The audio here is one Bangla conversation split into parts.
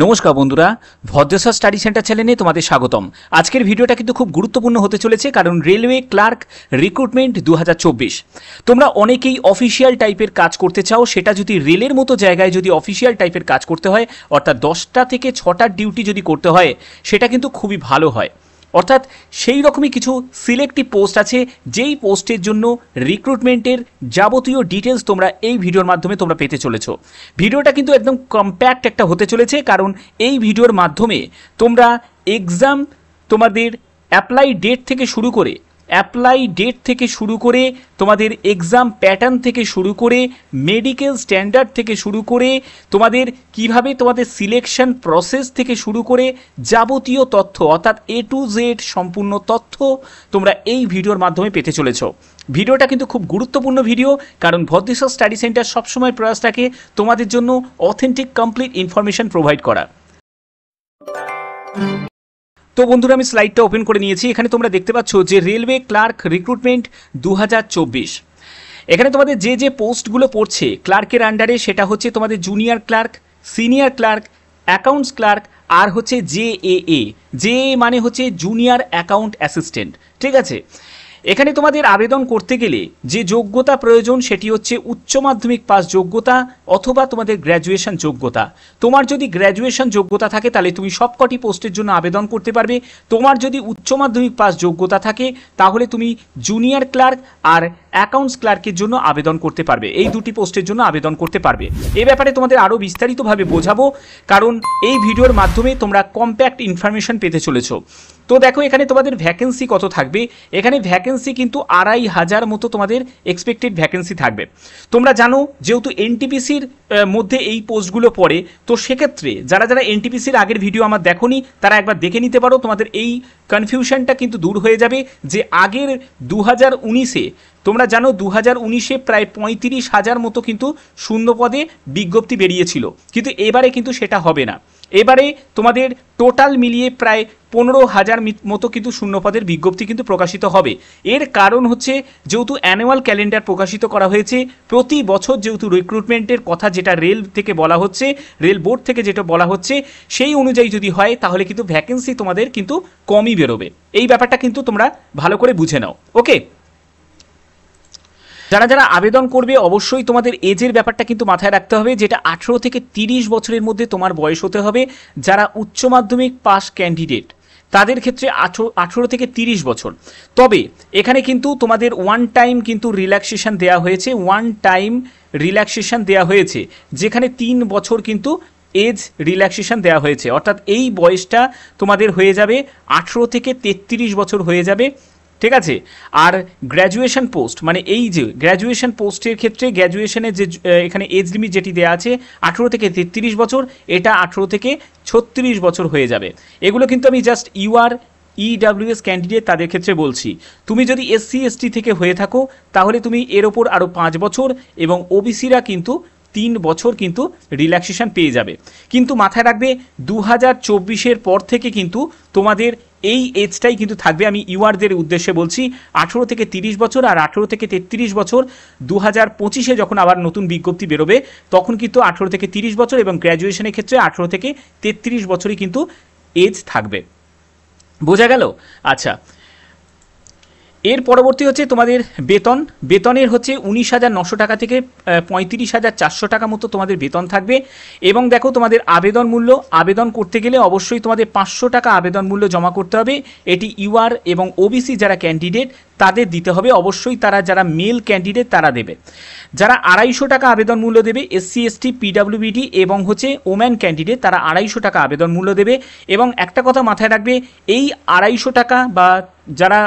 নমস্কার বন্ধুরা, ভদ্রেশ্বর স্টাডি সেন্টার চ্যানেলে তোমাদের স্বাগতম। আজকের ভিডিওটা কিন্তু খুব গুরুত্বপূর্ণ হতে চলেছে, কারণ রেলওয়ে ক্লার্ক রিক্রুটমেন্ট 2024। তোমরা অনেকেই অফিসিয়াল টাইপের কাজ করতে চাও, সেটা যদি রেলের মতো জায়গায় যদি অফিসিয়াল টাইপের কাজ করতে হয়, অর্থাৎ 10টা থেকে 6টার ডিউটি যদি করতে হয়, সেটা কিন্তু খুবই ভালো হয়। অর্থাৎ সেই রকমই কিছু সিলেক্টিভ পোস্ট আছে, যেই পোস্টের জন্য রিক্রুটমেন্টের যাবতীয় ডিটেলস তোমরা এই ভিডিওর মাধ্যমে তোমরা পেতে চলেছো। ভিডিওটা কিন্তু একদম কম্প্যাক্ট একটা হতে চলেছে, কারণ এই ভিডিওর মাধ্যমে তোমরা এক্সাম, তোমাদের অ্যাপ্লাই ডেট থেকে শুরু করে তোমাদের এক্সাম প্যাটার্ন থেকে শুরু করে মেডিকেল স্ট্যান্ডার্ড থেকে শুরু করে তোমাদের কিভাবে তোমাদের সিলেকশন প্রসেস থেকে শুরু করে যাবতীয় তথ্য, অর্থাৎ A to Z সম্পূর্ণ তথ্য তোমরা এই ভিডিওর মাধ্যমে পেতে চলেছো। ভিডিওটা কিন্তু খুব গুরুত্বপূর্ণ ভিডিও, কারণ ভদ্রেশ্বর স্টাডি সেন্টার সবসময় প্রয়াস থাকে তোমাদের জন্য অথেন্টিক কমপ্লিট ইনফরমেশন প্রোভাইড করা। তো বন্ধুরা, আমি স্লাইডটা ওপেন করে নিয়েছি। এখানে তোমরা দেখতে পাচ্ছ যে রেলওয়ে ক্লার্ক রিক্রুটমেন্ট 2024। এখানে তোমাদের যে যে পোস্টগুলো পড়ছে ক্লার্কের আন্ডারে, সেটা হচ্ছে তোমাদের junior clerk, senior clerk, accounts clerk, আর হচ্ছে JAA। JAA মানে হচ্ছে জুনিয়র অ্যাকাউন্ট অ্যাসিস্ট্যান্ট, ঠিক আছে। এখানে তোমাদের আবেদন করতে গেলে যে যোগ্যতা প্রয়োজন সেটি হচ্ছে উচ্চ মাধ্যমিক পাস যোগ্যতা অথবা তোমাদের গ্র্যাজুয়েশন যোগ্যতা। তোমার যদি গ্র্যাজুয়েশন যোগ্যতা থাকে তাহলে তুমি সবকটি পোস্টের জন্য আবেদন করতে পারবে। তোমার যদি উচ্চ মাধ্যমিক পাস যোগ্যতা থাকে তাহলে তুমি জুনিয়র ক্লার্ক আর অ্যাকাউন্টস ক্লার্কের জন্য আবেদন করতে পারবে, এই দুটি পোস্টের জন্য আবেদন করতে পারবে। এই ব্যাপারে তোমাদের আরও বিস্তারিতভাবে বোঝাবো, কারণ এই ভিডিওর মাধ্যমে তোমরা কম্প্যাক্ট ইনফরমেশন পেতে চলেছো। তো দেখো এখানে তোমাদের ভ্যাকেন্সি কত থাকবে। এখানে ভ্যাকেন্সি কিন্তু 2500 মতো তোমাদের এক্সপেক্টেড ভ্যাকেন্সি থাকবে। তোমরা জানো যেহেতু এনটিপিসির মধ্যে এই পোস্টগুলো পড়ে, তো সেক্ষেত্রে যারা যারা এনটিপিসির আগের ভিডিও আমার দেখোনি তারা একবার দেখে নিতে পারো। তোমাদের এই কনফিউশনটা কিন্তু দূর হয়ে যাবে যে আগের 2019-এ তোমরা জানো 2019-এ প্রায় 35,000 মতো কিন্তু শূন্য পদে বিজ্ঞপ্তি বেরিয়েছিল, কিন্তু এবারে কিন্তু সেটা হবে না। এবারে তোমাদের টোটাল মিলিয়ে প্রায় 15,000 মতো কিন্তু শূন্যপদের বিজ্ঞপ্তি কিন্তু প্রকাশিত হবে। এর কারণ হচ্ছে যেহেতু অ্যানুয়াল ক্যালেন্ডার প্রকাশিত করা হয়েছে, প্রতি বছর যেহেতু রিক্রুটমেন্টের কথা যেটা রেল থেকে বলা হচ্ছে, রেল বোর্ড থেকে যেটা বলা হচ্ছে, সেই অনুযায়ী যদি হয় তাহলে কিন্তু ভ্যাকেন্সি তোমাদের কিন্তু কমই বেরোবে। এই ব্যাপারটা কিন্তু তোমরা ভালো করে বুঝে নাও, ওকে। যারা যারা আবেদন করবে অবশ্যই তোমাদের এজের ব্যাপারটা কিন্তু মাথায় রাখতে হবে, যেটা 18 থেকে 30 বছরের মধ্যে তোমার বয়স হতে হবে। যারা উচ্চ মাধ্যমিক পাস ক্যান্ডিডেট তাদের ক্ষেত্রে 18 থেকে 30 বছর। তবে এখানে কিন্তু তোমাদের ওয়ান টাইম কিন্তু রিল্যাক্সেশন দেওয়া হয়েছে, যেখানে 3 বছর কিন্তু এজ রিল্যাক্সেশন দেওয়া হয়েছে। অর্থাৎ এই বয়সটা তোমাদের হয়ে যাবে 18 থেকে 33 বছর হয়ে যাবে, ঠিক আছে। আর গ্র্যাজুয়েশন পোস্ট মানে এই যে গ্র্যাজুয়েশন পোস্টের ক্ষেত্রে গ্র্যাজুয়েশনের যে এখানে এজ লিমিট যেটি দেওয়া আছে 18 থেকে 33 বছর, এটা 18 থেকে 36 বছর হয়ে যাবে। এগুলো কিন্তু আমি জাস্ট EWS ক্যান্ডিডেট তাদের ক্ষেত্রে বলছি। তুমি যদি SC/ST থেকে হয়ে থাকো তাহলে তুমি এর ওপর আরও 5 বছর, এবং ওবিসিরা কিন্তু 3 বছর কিন্তু রিল্যাক্সেশন পেয়ে যাবে। কিন্তু মাথায় রাখবে 2024-এর পর থেকে কিন্তু তোমাদের এই এজটাই কিন্তু থাকবে। আমি ইউআরদের উদ্দেশ্যে বলছি, 18 থেকে 30 বছর আর 18 থেকে 33 বছর। 2025-এ যখন আবার নতুন বিজ্ঞপ্তি বেরোবে তখন কিন্তু 18 থেকে 30 বছর, এবং গ্র্যাজুয়েশনের ক্ষেত্রে 18 থেকে 33 বছরই কিন্তু এজ থাকবে। বোঝা গেল? আচ্ছা, এর পরবর্তী হচ্ছে তোমাদের বেতনের হচ্ছে 19,900 টাকা থেকে 35,400 টাকা মতো তোমাদের বেতন থাকবে। এবং দেখো তোমাদের আবেদন করতে গেলে অবশ্যই তোমাদের 500 টাকা আবেদন মূল্য জমা করতে হবে। এটি ইউআর এবং ওবিসি যারা ক্যান্ডিডেট তাদের দিতে হবে, অবশ্যই যারা মেল ক্যান্ডিডেট তারা দেবে। যারা 250 টাকা আবেদন মূল্য দেবে, SC/ST, PWBD এবং হচ্ছে ওম্যান ক্যান্ডিডেট তারা 250 টাকা আবেদন মূল্য দেবে। এবং একটা কথা মাথায় রাখবে, এই 250 টাকা বা যারা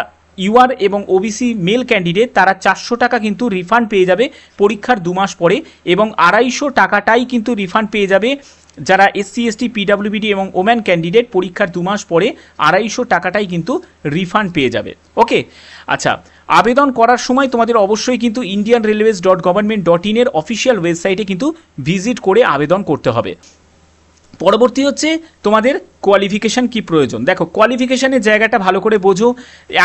ইউআর এবং ওবিসি মেল ক্যান্ডিডেট তারা 400 টাকা কিন্তু রিফান্ড পেয়ে যাবে পরীক্ষার 2 মাস পরে, এবং 250 টাকাটাই কিন্তু রিফান্ড পেয়ে যাবে যারা SC/ST, PWBD এবং ওম্যান ক্যান্ডিডেট পরীক্ষার 2 মাস পরে 250 টাকাটাই কিন্তু রিফান্ড পেয়ে যাবে, ওকে। আচ্ছা, আবেদন করার সময় তোমাদের অবশ্যই কিন্তু indianrailways.government.in এর অফিসিয়াল ওয়েবসাইটে কিন্তু ভিজিট করে আবেদন করতে হবে। পরবর্তী হচ্ছে তোমাদের কোয়ালিফিকেশান কি প্রয়োজন। দেখো কোয়ালিফিকেশানের জায়গাটা ভালো করে বোঝো।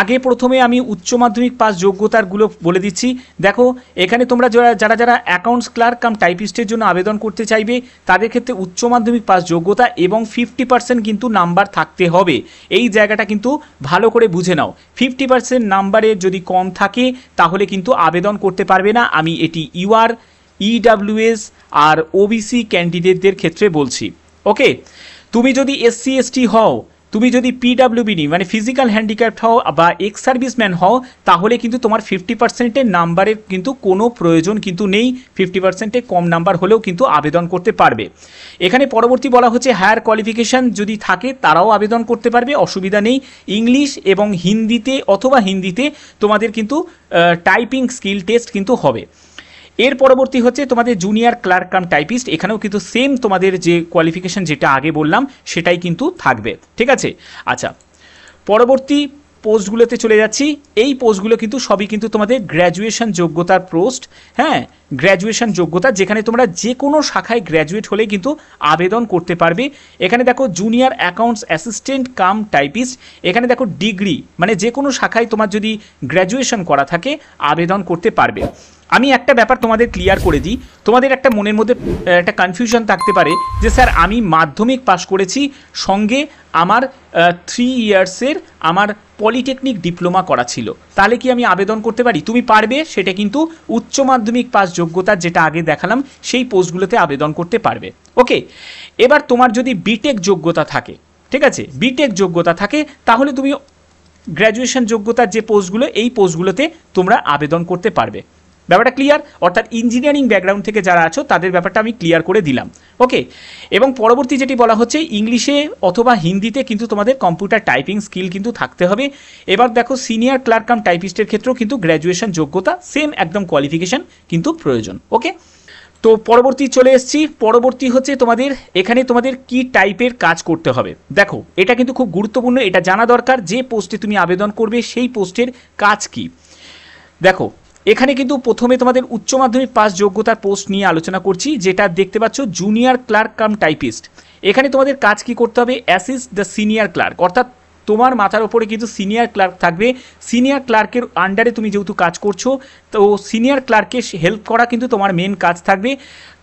আগে প্রথমে আমি উচ্চ মাধ্যমিক পাস যোগ্যতারগুলো বলে দিচ্ছি। দেখো এখানে তোমরা যারা যারা অ্যাকাউন্টস ক্লার্ক কাম টাইপিস্টের জন্য আবেদন করতে চাইবে তাদের ক্ষেত্রে উচ্চ মাধ্যমিক পাস যোগ্যতা এবং 50% কিন্তু নাম্বার থাকতে হবে। এই জায়গাটা কিন্তু ভালো করে বুঝে নাও। 50% নাম্বারের যদি কম থাকে তাহলে কিন্তু আবেদন করতে পারবে না। আমি এটি ইউআর, ইডাব্লিউএস আর ওবিসি ক্যান্ডিডেটদের ক্ষেত্রে বলছি। ওকে, তুমি যদি এসসি এসটি হও, তুমি যদি পিডাব্লিউবিডি মানে ফিজিক্যাল হ্যান্ডিক্যাপ্ট হও বা এক্স সার্ভিসম্যান হও, তাহলে কিন্তু তোমার 50%-এর নাম্বারের কিন্তু কোনো প্রয়োজন কিন্তু নেই। 50%-এর কম নাম্বার হলেও কিন্তু আবেদন করতে পারবে। এখানে পরবর্তী বলা হচ্ছে হায়ার কোয়ালিফিকেশান যদি থাকে তারাও আবেদন করতে পারবে, অসুবিধা নেই। ইংলিশ এবং হিন্দিতে অথবা হিন্দিতে তোমাদের কিন্তু টাইপিং স্কিল টেস্ট কিন্তু হবে। এর পরবর্তী হচ্ছে তোমাদের জুনিয়র ক্লার্ক কাম টাইপিস্ট। এখানেও কিন্তু সেম তোমাদের যে কোয়ালিফিকেশান যেটা আগে বললাম সেটাই কিন্তু থাকবে। ঠিক আছে, আচ্ছা পরবর্তী পোস্টগুলোতে চলে যাচ্ছি। এই পোস্টগুলো কিন্তু সবই কিন্তু তোমাদের গ্র্যাজুয়েশন যোগ্যতার পোস্ট। হ্যাঁ, গ্র্যাজুয়েশন যোগ্যতা, যেখানে তোমরা যে কোনো শাখায় গ্র্যাজুয়েট হলেই কিন্তু আবেদন করতে পারবে। এখানে দেখো junior accounts assistant cum typist, এখানে দেখো ডিগ্রি মানে যে কোনো শাখায় তোমার যদি গ্র্যাজুয়েশন করা থাকে আবেদন করতে পারবে। আমি একটা ব্যাপার তোমাদের ক্লিয়ার করে দিই, তোমাদের একটা মনের মধ্যে একটা কনফিউশন থাকতে পারে যে স্যার আমি মাধ্যমিক পাশ করেছি, সঙ্গে আমার 3 ইয়ার্সের আমার পলিটেকনিক ডিপ্লোমা করা ছিল, তাহলে কি আমি আবেদন করতে পারি? তুমি পারবে, সেটা কিন্তু উচ্চ মাধ্যমিক পাস যোগ্যতার যেটা আগে দেখালাম সেই পোস্টগুলোতে আবেদন করতে পারবে। ওকে, এবার তোমার যদি বিটেক যোগ্যতা থাকে, ঠিক আছে, বিটেক যোগ্যতা থাকে তাহলে তুমি গ্র্যাজুয়েশন যোগ্যতার যে পোস্টগুলো এই পোস্টগুলোতে তোমরা আবেদন করতে পারবে। ব্যাপারটা ক্লিয়ার? অর্থাৎ ইঞ্জিনিয়ারিং ব্যাকগ্রাউন্ড থেকে যারা আছো তাদের ব্যাপারটা আমি ক্লিয়ার করে দিলাম। ওকে, এবং পরবর্তী যেটি বলা হচ্ছে ইংলিশে অথবা হিন্দিতে কিন্তু তোমাদের কম্পিউটার টাইপিং স্কিল কিন্তু থাকতে হবে। এবার দেখো সিনিয়র ক্লার্ক কাম টাইপিস্টের ক্ষেত্রেও কিন্তু গ্র্যাজুয়েশন যোগ্যতা সেম একদম কোয়ালিফিকেশান কিন্তু প্রয়োজন। ওকে, তো পরবর্তী চলে এসেছি। পরবর্তী হচ্ছে তোমাদের এখানে তোমাদের কি টাইপের কাজ করতে হবে। দেখো এটা কিন্তু খুব গুরুত্বপূর্ণ, এটা জানা দরকার যে পোস্টে তুমি আবেদন করবে সেই পোস্টের কাজ কি। দেখো এখানে কিন্তু প্রথমে তোমাদের উচ্চ মাধ্যমিক পাস যোগ্যতার পোস্ট নিয়ে আলোচনা করছি, যেটা দেখতে পাচ্ছ জুনিয়র ক্লার্ক কাম টাইপিস্ট। এখানে তোমাদের কাজ কি করতে হবে? অ্যাসিস্ট দ্য সিনিয়র ক্লার্ক, অর্থাৎ তোমার মাথার ওপরে কিন্তু সিনিয়র ক্লার্ক থাকবে। সিনিয়র ক্লার্কের আন্ডারে তুমি যেহেতু কাজ করছো, তো সিনিয়র ক্লার্ককে হেল্প করা কিন্তু তোমার মেন কাজ থাকবে।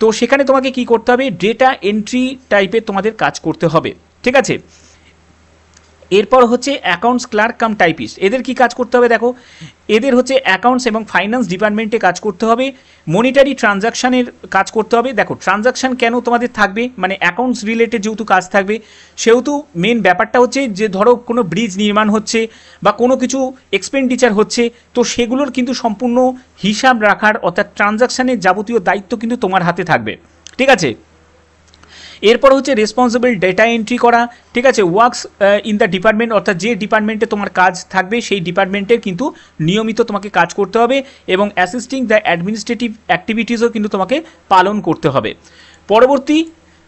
তো সেখানে তোমাকে কি করতে হবে? ডেটা এন্ট্রি টাইপের তোমাদের কাজ করতে হবে। ঠিক আছে, এরপর হচ্ছে অ্যাকাউন্টস ক্লার্ক কাম টাইপিস্ট, এদের কি কাজ করতে হবে? দেখো এদের হচ্ছে অ্যাকাউন্টস এবং ফাইন্যান্স ডিপার্টমেন্টে কাজ করতে হবে, মনিটারি ট্রানজাকশানের কাজ করতে হবে। দেখো ট্রানজাকশান কেন তোমাদের থাকবে, মানে অ্যাকাউন্টস রিলেটেড যেহেতু কাজ থাকবে, সেহেতু মেন ব্যাপারটা হচ্ছে যে ধরো কোনো ব্রিজ নির্মাণ হচ্ছে বা কোনো কিছু এক্সপেন্ডিচার হচ্ছে, তো সেগুলোর কিন্তু সম্পূর্ণ হিসাব রাখার অর্থাৎ ট্রানজাকশানের যাবতীয় দায়িত্ব কিন্তু তোমার হাতে থাকবে। ঠিক আছে, এরপর হচ্ছে রেসপন্সিবল ডেটা এন্ট্রি করা। ঠিক আছে, ওয়ার্কস ইন দ্য ডিপার্টমেন্ট, অর্থাৎ যে ডিপার্টমেন্টে তোমার কাজ থাকবে সেই ডিপার্টমেন্টের কিন্তু নিয়মিত তোমাকে কাজ করতে হবে, এবং অ্যাসিস্টিং দ্য অ্যাডমিনিস্ট্রেটিভ অ্যাক্টিভিটিসও কিন্তু তোমাকে পালন করতে হবে।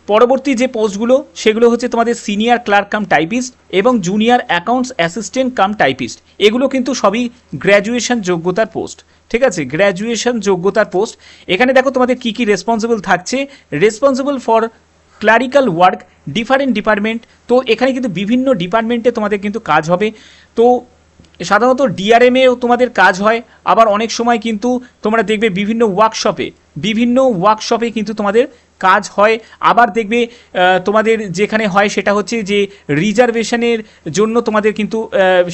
পরবর্তী যে পোস্টগুলো সেগুলো হচ্ছে তোমাদের সিনিয়র ক্লার্ক কাম টাইপিস্ট এবং junior accounts assistant cum typist, এগুলো কিন্তু সবই গ্র্যাজুয়েশন যোগ্যতার পোস্ট। ঠিক আছে, গ্র্যাজুয়েশন যোগ্যতার পোস্ট। এখানে দেখো তোমাদের কী কী রেসপন্সিবল থাকছে। Responsible for clerical work different department, তো এখানে কিন্তু বিভিন্ন ডিপার্টমেন্টে তোমাদের কিন্তু কাজ হবে। তো সাধারণত ডিআরএমেও তোমাদের কাজ হয়, আবার অনেক সময় কিন্তু তোমরা দেখবে বিভিন্ন ওয়ার্কশপে কিন্তু তোমাদের কাজ হয়। আবার দেখবে তোমাদের যেখানে হয় সেটা হচ্ছে যে রিজার্ভেশনের জন্য তোমাদের কিন্তু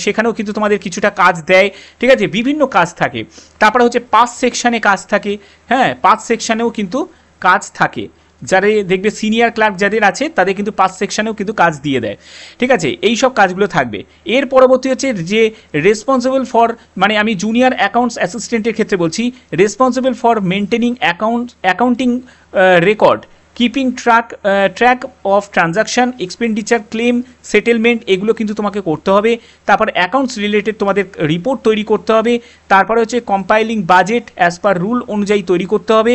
সেখানেও কিন্তু তোমাদের কিছুটা কাজ দেয়। ঠিক আছে, বিভিন্ন কাজ থাকে। তারপরে হচ্ছে পাস সেকশানে কাজ থাকে। হ্যাঁ, পাস সেকশানেও কিন্তু কাজ থাকে। যারা দেখবে সিনিয়র ক্লার্ক যাদের আছে তাদের কিন্তু পাস সেকশানেও কিন্তু কাজ দিয়ে দেয়। ঠিক আছে, এই সব কাজগুলো থাকবে। এর পরবর্তী হচ্ছে যে রেসপন্সিবল ফর, মানে আমি জুনিয়র অ্যাকাউন্টস অ্যাসিস্ট্যান্টের ক্ষেত্রে বলছি, responsible for maintaining accounting record, keeping track of transaction, expenditure, claim, settlement, এগুলো কিন্তু তোমাকে করতে হবে। তারপর অ্যাকাউন্টস রিলেটেড তোমাদের রিপোর্ট তৈরি করতে হবে। তারপরে হচ্ছে compiling budget as per rule অনুযায়ী তৈরি করতে হবে,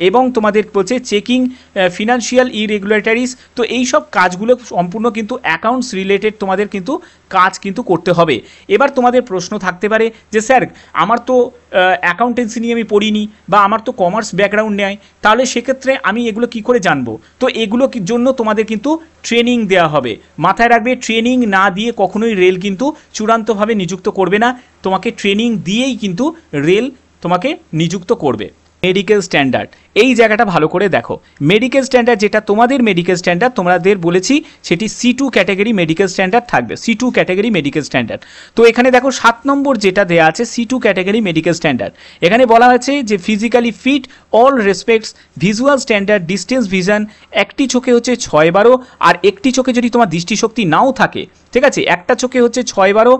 এবং তোমাদের বলছে চেকিং ফিনান্সিয়াল ইরেগুলেটরিজ। তো এই সব কাজগুলো সম্পূর্ণ কিন্তু অ্যাকাউন্টস রিলেটেড তোমাদের কিন্তু কাজ কিন্তু করতে হবে। এবার তোমাদের প্রশ্ন থাকতে পারে যে স্যার আমার তো অ্যাকাউন্টেন্সি নিয়ে আমি পড়িনি, বা আমার তো কমার্স ব্যাকগ্রাউন্ড নেই, তাহলে সেক্ষেত্রে আমি এগুলো কি করে জানবো? তো এগুলো জন্য তোমাদের কিন্তু ট্রেনিং দেওয়া হবে। মাথায় রাখবে, ট্রেনিং না দিয়ে কখনোই রেল কিন্তু চূড়ান্তভাবে নিযুক্ত করবে না, তোমাকে ট্রেনিং দিয়েই কিন্তু রেল তোমাকে নিযুক্ত করবে। মেডিকেল স্ট্যান্ডার্ড, এই জায়গাটা ভালো করে দেখো। মেডিকেল স্ট্যান্ডার্ড যেটা তোমাদের মেডিকেল স্ট্যান্ডার্ড তোমাদের বলেছি সেটি C2 ক্যাটাগরি মেডিকেল স্ট্যান্ডার্ড থাকবে, C2 ক্যাটাগরি মেডিকেল স্ট্যান্ডার্ড। তো এখানে দেখো 7 নম্বর যেটা দেওয়া আছে C2 ক্যাটাগরি মেডিকেল স্ট্যান্ডার্ড, এখানে বলা হয়েছে যে physically fit all respects, visual standard, distance vision, একটি চোখে হচ্ছে 6/12, আর একটি চোখে যদি তোমার দৃষ্টিশক্তি নাও থাকে, ঠিক আছে, একটা চোখে হচ্ছে 6/12,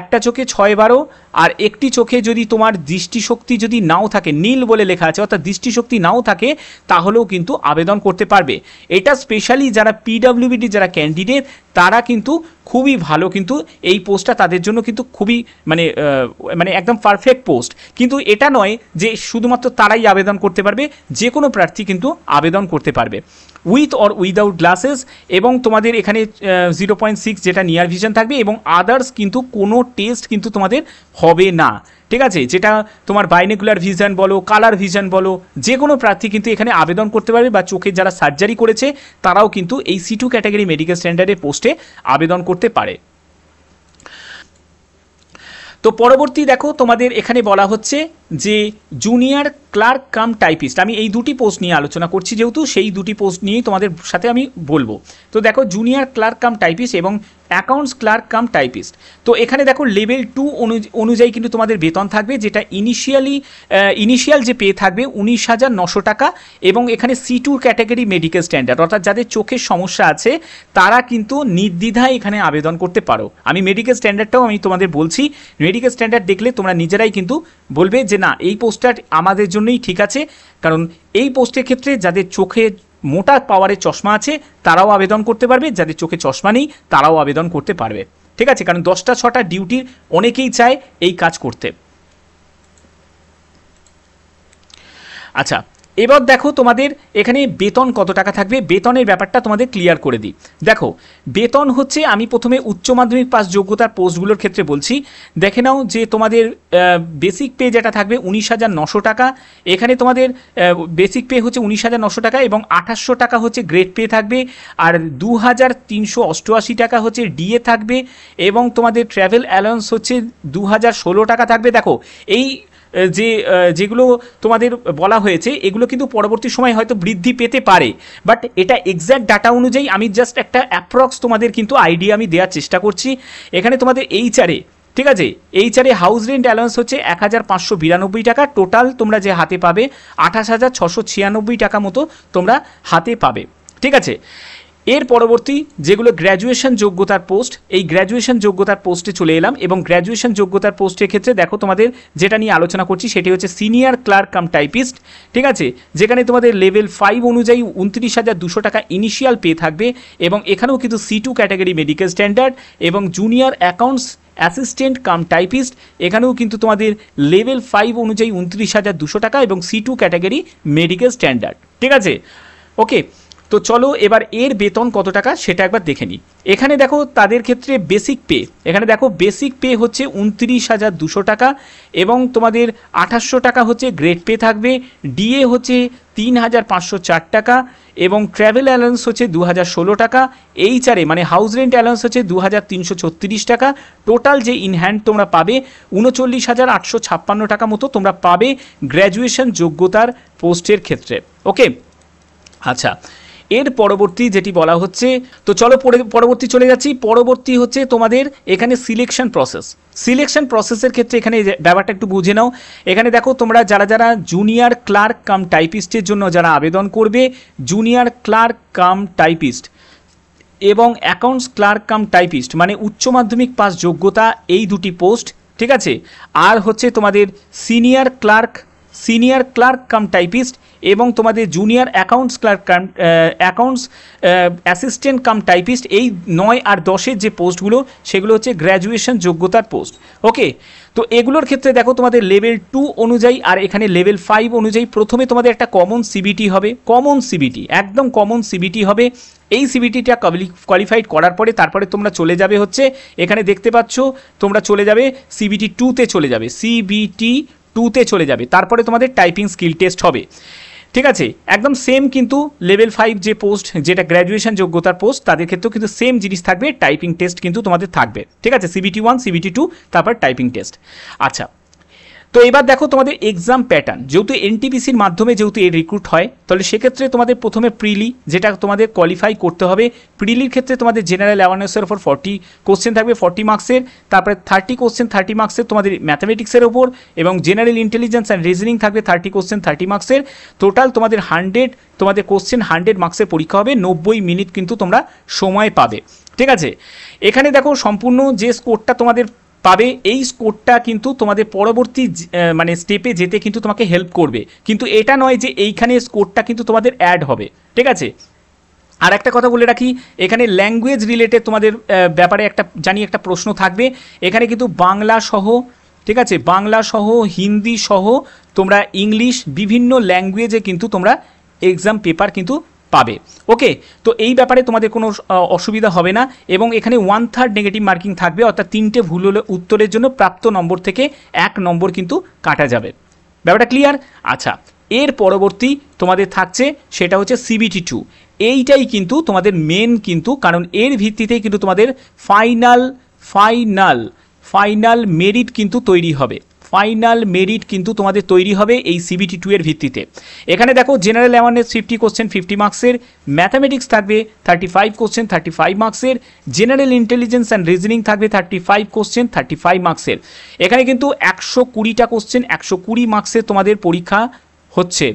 একটা চোখে 6/12, আর একটি চোখে যদি তোমার দৃষ্টিশক্তি যদি নাও থাকে, নীল বলে লেখা আছে, অর্থাৎ দৃষ্টিশক্তি নাও থাকে, তাহলেও কিন্তু আবেদন করতে পারবে। এটা স্পেশালি যারা পিডব্লিউবিডি যারা ক্যান্ডিডেট তারা কিন্তু খুবই ভালো, কিন্তু এই পোস্টটা তাদের জন্য কিন্তু খুবই মানে একদম পারফেক্ট পোস্ট। কিন্তু এটা নয় যে শুধুমাত্র তারাই আবেদন করতে পারবে, যে কোনো প্রার্থী কিন্তু আবেদন করতে পারবে। উইথ অর উইদাউট গ্লাসেস, এবং তোমাদের এখানে 0.6 যেটা নিয়ার ভিশন থাকবে, এবং আদার্স কিন্তু কোনো টেস্ট কিন্তু তোমাদের হবে না, ঠিক আছে। যেটা তোমার বাইনোকুলার ভিশন বলো, কালার ভিশন বলো, যে কোনো প্রার্থী কিন্তু এখানে আবেদন করতে পারবে, বা চোখের যারা সার্জারি করেছে তারাও কিন্তু এই C2 ক্যাটাগরি মেডিকেল স্ট্যান্ডার্ডের পোস্টে আবেদন করতে পারে। তো পরবর্তী দেখো তোমাদের এখানে বলা হচ্ছে যে জুনিয়র ক্লার্ক কাম টাইপিস্ট। আমি এই দুটি পোস্ট নিয়ে আলোচনা করছি, যেহেতু সেই দুটি পোস্ট নিয়েই তোমাদের সাথে আমি বলবো। তো দেখো জুনিয়র ক্লার্ক কাম টাইপিস্ট এবং অ্যাকাউন্টস ক্লার্ক কাম টাইপিস্ট। তো এখানে দেখো লেভেল 2 অনুযায়ী কিন্তু তোমাদের বেতন থাকবে, যেটা ইনিশিয়াল যে পে থাকবে 19,900 টাকা, এবং এখানে C2 ক্যাটাগরি মেডিকেল স্ট্যান্ডার্ড, অর্থাৎ যাদের চোখের সমস্যা আছে তারা কিন্তু নির্দ্বিধায় এখানে আবেদন করতে পারো। আমি মেডিকেল স্ট্যান্ডার্ডটাও আমি তোমাদের বলছি, মেডিকেল স্ট্যান্ডার্ড দেখলে তোমরা নিজেরাই কিন্তু বলবে যে না এই পোস্টটা আমাদের জন্যই ঠিক আছে, কারণ এই পোস্টের ক্ষেত্রে যাদের চোখে মোটা পাওয়ারের চশমা আছে তারাও আবেদন করতে পারবে, যাদের চোখে চশমা নেই তারাও আবেদন করতে পারবে, ঠিক আছে। কারণ 10টা 6টা ডিউটির অনেকেই চায় এই কাজ করতে। আচ্ছা, এবার দেখো তোমাদের এখানে বেতন কত টাকা থাকবে, বেতনের ব্যাপারটা তোমাদের ক্লিয়ার করে দিই। দেখো বেতন হচ্ছে, আমি প্রথমে উচ্চ মাধ্যমিক পাস যোগ্যতার পোস্টগুলোর ক্ষেত্রে বলছি, দেখে নাও যে তোমাদের বেসিক পে যেটা থাকবে 19,900 টাকা, এখানে তোমাদের বেসিক পে হচ্ছে 19,900 টাকা, এবং 2800 টাকা হচ্ছে গ্রেড পে থাকবে, আর 2,388 টাকা হচ্ছে ডিএ থাকবে, এবং তোমাদের ট্র্যাভেল অ্যালাউন্স হচ্ছে 2,016 টাকা থাকবে। দেখো এই যেগুলো তোমাদের বলা হয়েছে এগুলো কিন্তু পরবর্তী সময় হয়তো বৃদ্ধি পেতে পারে, বাট এটা এক্স্যাক্ট ডাটা অনুযায়ী আমি জাস্ট একটা অ্যাপ্রক্স তোমাদের কিন্তু আইডিয়া আমি দেওয়ার চেষ্টা করছি। এখানে তোমাদের এইচআরে, ঠিক আছে, এইচআরে হাউস রেন্ট অ্যালাউন্স হচ্ছে 1,592 টাকা, টোটাল তোমরা যে হাতে পাবে 28,696 টাকা মতো তোমরা হাতে পাবে, ঠিক আছে। এর পরবর্তী যেগুলো গ্র্যাজুয়েশন যোগ্যতার পোস্ট, এই গ্র্যাজুয়েশন যোগ্যতার পোস্টে চলে এলাম, এবং গ্র্যাজুয়েশন যোগ্যতার পোস্টের ক্ষেত্রে দেখো তোমাদের যেটা নিয়ে আলোচনা করছি সেটি হচ্ছে সিনিয়র ক্লার্ক কাম টাইপিস্ট, ঠিক আছে, যেখানে তোমাদের লেভেল 5 অনুযায়ী 29,200 টাকা ইনিশিয়াল পে থাকবে, এবং এখানেও কিন্তু C2 ক্যাটাগরি মেডিকেল স্ট্যান্ডার্ড, এবং junior accounts assistant cum typist, এখানেও কিন্তু তোমাদের লেভেল 5 অনুযায়ী 29,200 টাকা, এবং C2 ক্যাটাগরি মেডিকেল স্ট্যান্ডার্ড, ঠিক আছে। ওকে, তো চলো এবার এর বেতন কত টাকা সেটা একবার দেখে নিই। এখানে দেখো তাদের ক্ষেত্রে বেসিক পে, এখানে দেখো বেসিক পে হচ্ছে 29,200 টাকা, এবং তোমাদের 2800 টাকা হচ্ছে গ্রেড পে থাকবে, ডিএ হচ্ছে 3,504 টাকা, এবং ট্র্যাভেল অ্যালাউন্স হচ্ছে 2,016 টাকা, এইচআরএ মানে হাউস রেন্ট অ্যালাউন্স হচ্ছে 2,336 টাকা, টোটাল যে ইন হ্যান্ড তোমরা পাবে 39,856 টাকা মতো তোমরা পাবে গ্র্যাজুয়েশন যোগ্যতার পোস্টের ক্ষেত্রে। ওকে, আচ্ছা, এর পরবর্তী যেটি বলা হচ্ছে, তো চলো পরবর্তী চলে যাচ্ছি। পরবর্তী হচ্ছে তোমাদের এখানে সিলেকশন প্রসেস। সিলেকশন প্রসেসের ক্ষেত্রে এখানে ব্যাপারটা একটু বুঝে নাও। এখানে দেখো তোমরা যারা জুনিয়র ক্লার্ক কাম টাইপিস্টের জন্য যারা আবেদন করবে, জুনিয়র ক্লার্ক কাম টাইপিস্ট এবং অ্যাকাউন্টস ক্লার্ক কাম টাইপিস্ট মানে উচ্চ মাধ্যমিক পাস যোগ্যতা, এই দুটি পোস্ট, ঠিক আছে। আর হচ্ছে তোমাদের সিনিয়র ক্লার্ক কাম টাইপিস্ট, এবং তোমাদের junior accounts clerk accounts assistant cum typist, এই 9 আর 10-এর যে পোস্টগুলো সেগুলো হচ্ছে গ্র্যাজুয়েশন যোগ্যতার পোস্ট। ওকে, তো এগুলোর ক্ষেত্রে দেখো তোমাদের লেভেল 2 অনুযায়ী আর এখানে লেভেল 5 অনুযায়ী প্রথমে তোমাদের একটা কমন সিবিটি হবে, কমন সিবিটি, একদম কমন সিবিটি হবে। এই সিবিটিটা কোয়ালিফাইড করার পরে তারপরে তোমরা চলে যাবে হচ্ছে এখানে দেখতে পাচ্ছ তোমরা চলে যাবে সিবিটি 2-তে চলে যাবে, সিবিটি 2-তে চলে যাবে, তারপরে তোমাদের টাইপিং স্কিল টেস্ট হবে। ঠিক আছে, একদম সেম কিন্তু লেভেল 5 যে পোস্ট, যেটা গ্র্যাজুয়েশন যোগ্যতার পোস্ট, তাদের ক্ষেত্রেও কিন্তু সেম জিনিস থাকবে, টাইপিং টেস্ট কিন্তু তোমাদের থাকবে। ঠিক আছে, সিবিটি 1, সিবিটি 2, তারপর টাইপিং টেস্ট। আচ্ছা, তো এবার দেখো তোমাদের এক্সাম প্যাটার্ন, যেহেতু এনটিপিসির মাধ্যমে যেহেতু এর রিক্রুট হয়, তাহলে সেক্ষেত্রে তোমাদের প্রথমে প্রিলি, যেটা তোমাদের কোয়ালিফাই করতে হবে। প্রিলির ক্ষেত্রে তোমাদের জেনারেল অ্যাওয়ারনেসের ওপর 40 কোশ্চেন থাকবে 40 মার্কসের, তারপরে 30 কোশ্চেন 30 মার্কসের তোমাদের ম্যাথামেটিক্সের ওপর, এবং জেনারেল ইন্টেলিজেন্স অ্যান্ড রিজনিং থাকবে 30 কোশ্চেন 30 মার্কসের। টোটাল তোমাদের 100 তোমাদের কোশ্চেন 100 মার্কসের পরীক্ষা হবে, 90 মিনিট কিন্তু তোমরা সময় পাবে। ঠিক আছে, এখানে দেখো সম্পূর্ণ যে স্কোরটা তোমাদের পাবে, এই স্কোরটা কিন্তু তোমাদের পরবর্তী মানে স্টেপে যেতে কিন্তু তোমাকে হেল্প করবে, কিন্তু এটা নয় যে এইখানে স্কোরটা কিন্তু তোমাদের অ্যাড হবে। ঠিক আছে, আর একটা কথা বলে রাখি, এখানে ল্যাঙ্গুয়েজ রিলেটেড তোমাদের ব্যাপারে একটা জানি একটা প্রশ্ন থাকবে। এখানে কিন্তু বাংলা সহ, ঠিক আছে, বাংলা সহ, হিন্দি সহ, তোমরা ইংলিশ, বিভিন্ন ল্যাঙ্গুয়েজে কিন্তু তোমরা এক্সাম পেপার কিন্তু পাবে। ওকে, তো এই ব্যাপারে তোমাদের কোনো অসুবিধা হবে না, এবং এখানে 1/3 নেগেটিভ মার্কিং থাকবে, অর্থাৎ 3টে ভুল হলে উত্তরের জন্য প্রাপ্ত নম্বর থেকে 1 নম্বর কিন্তু কাটা যাবে। ব্যাপারটা ক্লিয়ার? আচ্ছা, এর পরবর্তী তোমাদের থাকছে সেটা হচ্ছে সিবিটি 2। এইটাই কিন্তু তোমাদের মেন, কিন্তু কারণ এর ভিত্তিতেই কিন্তু তোমাদের ফাইনাল মেরিট কিন্তু তৈরি হবে, ফাইনাল মেরিট কিন্তু তোমাদের তৈরি হবে এই সিবিটি 2 এর ভিত্তিতে। এখানে দেখো জেনারেল অ্যাওয়ারনেস 50 কোশ্চেন 50 মার্কসের, ম্যাথামেটিক্স থাকবে 35 কোশ্চেন 35 মার্কসের, জেনারেল ইন্টেলিজেন্স অ্যান্ড রিজনিং থাকবে 35 কোশ্চেন 35 মার্কসের। এখানে কিন্তু 120টা কোশ্চেন 120 মার্কসের তোমাদের পরীক্ষা হচ্ছে।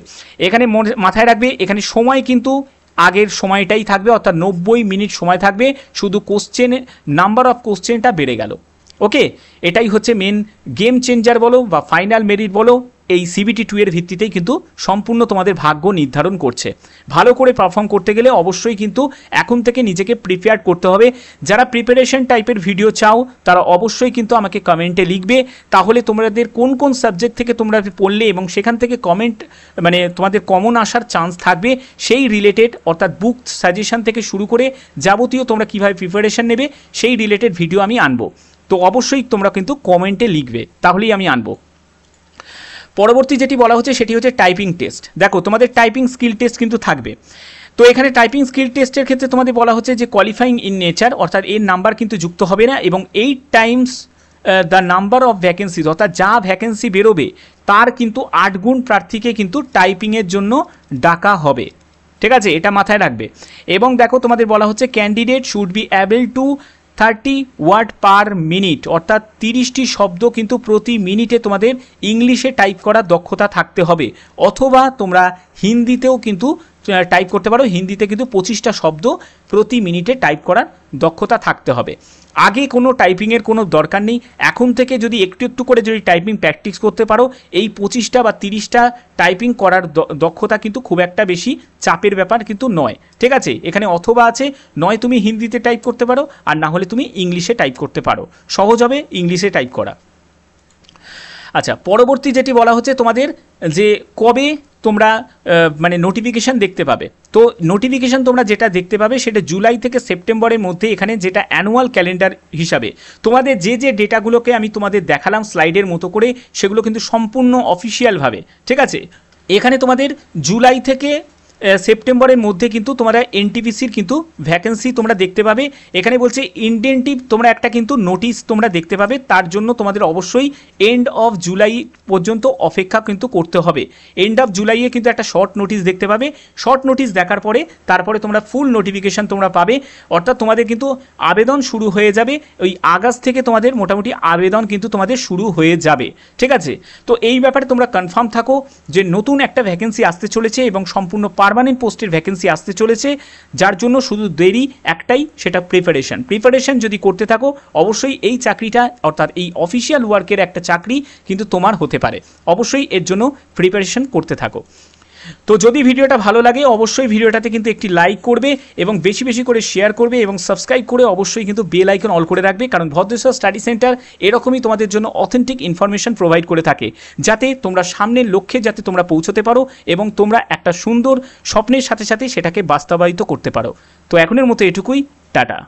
এখানে মাথায় রাখবে, এখানে সময় কিন্তু আগের সময়টাই থাকবে, অর্থাৎ 90 মিনিট সময় থাকবে, শুধু কোশ্চেন নাম্বার অফ কোশ্চেনটা বেড়ে গেল। ওকে, এটাই হচ্ছে মেন গেম চেঞ্জার বলো বা ফাইনাল মেরিট বলো, এই সিবিটি 2 এর ভিত্তিতেই কিন্তু সম্পূর্ণ তোমাদের ভাগ্য নির্ধারণ করছে। ভালো করে পারফর্ম করতে গেলে অবশ্যই কিন্তু এখন থেকে নিজেকে প্রিপেয়ার করতে হবে। যারা প্রিপারেশন টাইপের ভিডিও চাও তারা অবশ্যই কিন্তু আমাকে কমেন্টে লিখবে, তাহলে তোমাদের কোন কোন সাবজেক্ট থেকে তোমরা পড়লে এবং সেখান থেকে কমেন্ট মানে তোমাদের কমন আসার চান্স থাকবে সেই রিলেটেড, অর্থাৎ বুক সাজেশন থেকে শুরু করে যাবতীয় তোমরা কীভাবে প্রিপারেশন নেবে সেই রিলেটেড ভিডিও আমি আনবো। তো অবশ্যই তোমরা কিন্তু কমেন্টে লিখবে, তাহলেই আমি আনবো। পরবর্তী যেটি বলা হচ্ছে সেটি হচ্ছে টাইপিং টেস্ট। দেখো তোমাদের টাইপিং স্কিল টেস্ট কিন্তু থাকবে। তো এখানে টাইপিং স্কিল টেস্টের ক্ষেত্রে তোমাদের বলা হচ্ছে যে কোয়ালিফাইং ইন নেচার, অর্থাৎ এর নাম্বার কিন্তু যুক্ত হবে না, এবং 8 Times the number of vacancies, অর্থাৎ যা ভ্যাকেন্সি বেরোবে তার কিন্তু 8 গুণ প্রার্থীকে কিন্তু টাইপিংয়ের জন্য ডাকা হবে। ঠিক আছে, এটা মাথায় রাখবে। এবং দেখো তোমাদের বলা হচ্ছে candidate should be able to 30 word per minute, অর্থাৎ 30টি শব্দ কিন্তু প্রতি মিনিটে তোমাদের ইংলিশে টাইপ করার দক্ষতা থাকতে হবে, অথবা তোমরা হিন্দিতেও কিন্তু টাইপ করতে পারো। হিন্দিতে কিন্তু 25টা শব্দ প্রতি মিনিটে টাইপ করার দক্ষতা থাকতে হবে। আগে কোনো টাইপিংয়ের কোনো দরকার নেই, এখন থেকে যদি একটু একটু করে যদি টাইপিং প্র্যাকটিস করতে পারো, এই 25টা বা 30টা টাইপিং করার দক্ষতা কিন্তু খুব একটা বেশি চাপের ব্যাপার কিন্তু নয়। ঠিক আছে, এখানে অথবা আছে, নয় তুমি হিন্দিতে টাইপ করতে পারো, আর না হলে তুমি ইংলিশে টাইপ করতে পারো, সহজ হবে ইংলিশে টাইপ করা। আচ্ছা, পরবর্তী যেটি বলা হচ্ছে তোমাদের যে কবে তোমরা মানে নোটিফিকেশান দেখতে পাবে। তো নোটিফিকেশান তোমরা যেটা দেখতে পাবে সেটা জুলাই থেকে সেপ্টেম্বরের মধ্যে, এখানে যেটা অ্যানুয়াল ক্যালেন্ডার হিসাবে তোমাদের যে যে ডেটাগুলোকে আমি তোমাদের দেখালাম স্লাইডের মতো করে, সেগুলো কিন্তু সম্পূর্ণ অফিসিয়ালভাবে। ঠিক আছে, এখানে তোমাদের জুলাই থেকে সেপ্টেম্বরের মধ্যে কিন্তু তোমরা এনটিপিসির কিন্তু ভ্যাকেন্সি তোমরা দেখতে পাবে। এখানে বলছে ইনটেনটিভ তোমরা একটা কিন্তু নোটিশ তোমরা দেখতে পাবে, তার জন্য তোমাদের অবশ্যই এন্ড অফ জুলাই পর্যন্ত অপেক্ষা কিন্তু করতে হবে। এন্ড অফ জুলাইয়ে কিন্তু একটা শর্ট নোটিশ দেখতে পাবে, শর্ট নোটিশ দেখার পরে তারপরে তোমরা ফুল নোটিফিকেশান তোমরা পাবে, অর্থাৎ তোমাদের কিন্তু আবেদন শুরু হয়ে যাবে ওই আগস্ট থেকে, তোমাদের মোটামুটি আবেদন কিন্তু তোমাদের শুরু হয়ে যাবে। ঠিক আছে, তো এই ব্যাপারে তোমরা কনফার্ম থাকো যে নতুন একটা ভ্যাকেন্সি আসতে চলেছে এবং সম্পূর্ণ পার্মানেন্ট পোস্টের ভ্যাকেন্সি আসতে চলেছে, যার জন্য শুধু দেরি একটাই, সেটা প্রিপারেশন যদি করতে থাকো অবশ্যই এই চাকরিটা, অর্থাৎ এই অফিসিয়াল ওয়ার্কের একটা চাকরি কিন্তু তোমার হতে পারে। অবশ্যই এর জন্য প্রিপারেশন করতে থাকো। তো যদি ভিডিওটা ভালো লাগে অবশ্যই ভিডিওটাতে কিন্তু একটি লাইক করবে এবং বেশি বেশি করে শেয়ার করবে এবং সাবস্ক্রাইব করে অবশ্যই কিন্তু বেল আইকন অল করে রাখবে, কারণ ভদ্রেশ্বর স্টাডি সেন্টার এরকমই তোমাদের জন্য অথেন্টিক ইনফরমেশন প্রোভাইড করে থাকে, যাতে তোমরা সামনের লক্ষ্যে যাতে তোমরা পৌঁছতে পারো এবং তোমরা একটা সুন্দর স্বপ্নের সাথে সাথে সেটাকে বাস্তবায়িত করতে পারো। তো এখনের মতো এটুকুই, টাটা।